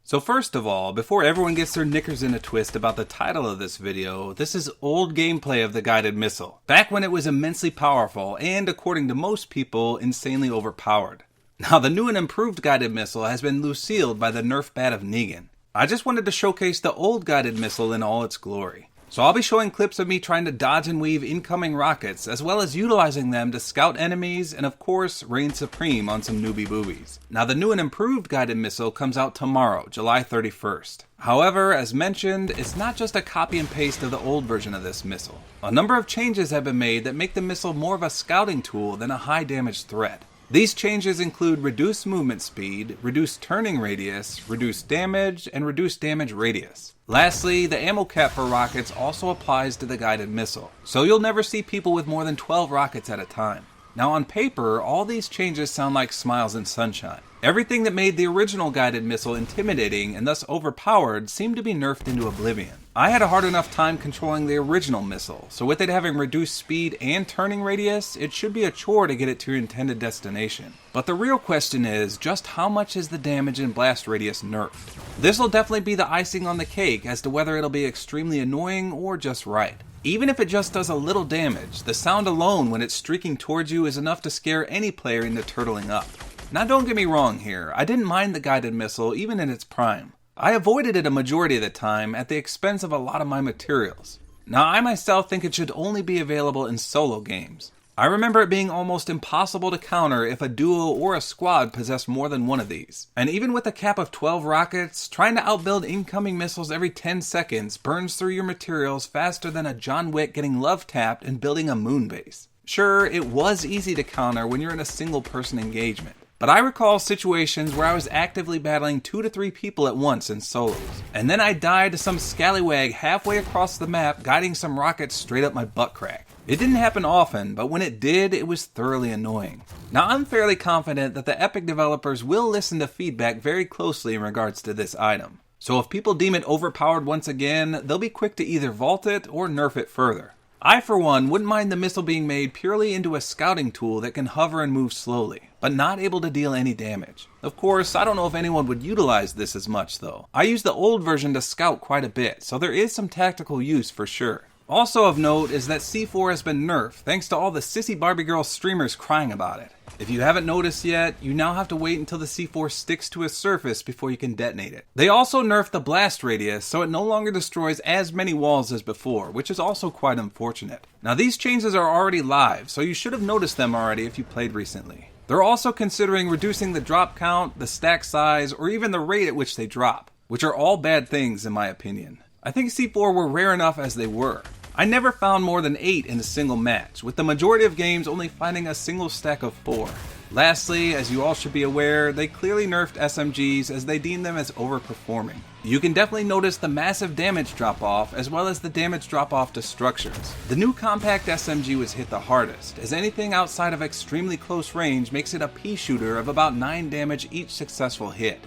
So first of all, before everyone gets their knickers in a twist about the title of this video, this is old gameplay of the guided missile, back when it was immensely powerful and, according to most people, insanely overpowered. Now the new and improved guided missile has been lucilleed by the nerf bat of Negan. I just wanted to showcase the old guided missile in all its glory. So I'll be showing clips of me trying to dodge and weave incoming rockets, as well as utilizing them to scout enemies and of course reign supreme on some newbie boobies. Now the new and improved guided missile comes out tomorrow, July 31st. However, as mentioned, it's not just a copy and paste of the old version of this missile. A number of changes have been made that make the missile more of a scouting tool than a high damage threat. These changes include reduced movement speed, reduced turning radius, reduced damage, and reduced damage radius. Lastly, the ammo cap for rockets also applies to the guided missile, so you'll never see people with more than 12 rockets at a time. Now on paper, all these changes sound like smiles and sunshine. Everything that made the original guided missile intimidating and thus overpowered seemed to be nerfed into oblivion. I had a hard enough time controlling the original missile, so with it having reduced speed and turning radius, it should be a chore to get it to your intended destination. But the real question is, just how much is the damage and blast radius nerfed? This will definitely be the icing on the cake as to whether it'll be extremely annoying or just right. Even if it just does a little damage, the sound alone when it's streaking towards you is enough to scare any player into turtling up. Now don't get me wrong here, I didn't mind the guided missile even in its prime. I avoided it a majority of the time at the expense of a lot of my materials. Now I myself think it should only be available in solo games. I remember it being almost impossible to counter if a duo or a squad possessed more than one of these. And even with a cap of 12 rockets, trying to outbuild incoming missiles every 10 seconds burns through your materials faster than a John Wick getting love tapped and building a moon base. Sure, it was easy to counter when you're in a single person engagement, but I recall situations where I was actively battling 2 to 3 people at once in solos, and then I died to some scallywag halfway across the map guiding some rockets straight up my butt crack. It didn't happen often, but when it did, it was thoroughly annoying. Now I'm fairly confident that the Epic developers will listen to feedback very closely in regards to this item. So if people deem it overpowered once again, they'll be quick to either vault it or nerf it further. I for one wouldn't mind the missile being made purely into a scouting tool that can hover and move slowly, but not able to deal any damage. Of course, I don't know if anyone would utilize this as much though. I use the old version to scout quite a bit, so there is some tactical use for sure. Also of note is that C4 has been nerfed thanks to all the sissy Barbie girl streamers crying about it. If you haven't noticed yet, you now have to wait until the C4 sticks to a surface before you can detonate it. They also nerfed the blast radius so it no longer destroys as many walls as before, which is also quite unfortunate. Now these changes are already live, so you should have noticed them already if you played recently. They're also considering reducing the drop count, the stack size, or even the rate at which they drop, which are all bad things in my opinion. I think C4 were rare enough as they were. I never found more than 8 in a single match, with the majority of games only finding a single stack of 4. Lastly, as you all should be aware, they clearly nerfed SMGs as they deem them as overperforming. You can definitely notice the massive damage drop-off as well as the damage drop-off to structures. The new compact SMG was hit the hardest, as anything outside of extremely close range makes it a pea shooter of about 9 damage each successful hit.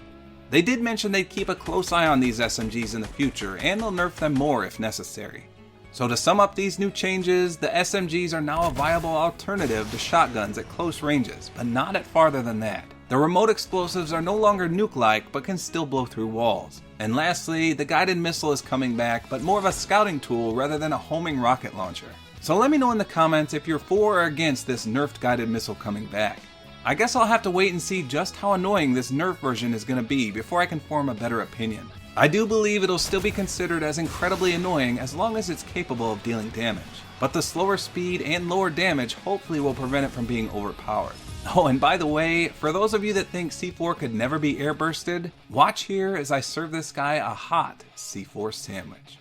They did mention they'd keep a close eye on these SMGs in the future, and they'll nerf them more if necessary. So to sum up these new changes, the SMGs are now a viable alternative to shotguns at close ranges, but not at farther than that. The remote explosives are no longer nuke-like, but can still blow through walls. And lastly, the guided missile is coming back, but more of a scouting tool rather than a homing rocket launcher. So let me know in the comments if you're for or against this nerfed guided missile coming back. I guess I'll have to wait and see just how annoying this nerf version is going to be before I can form a better opinion. I do believe it'll still be considered as incredibly annoying as long as it's capable of dealing damage, but the slower speed and lower damage hopefully will prevent it from being overpowered. Oh, and by the way, for those of you that think C4 could never be airbursted, watch here as I serve this guy a hot C4 sandwich.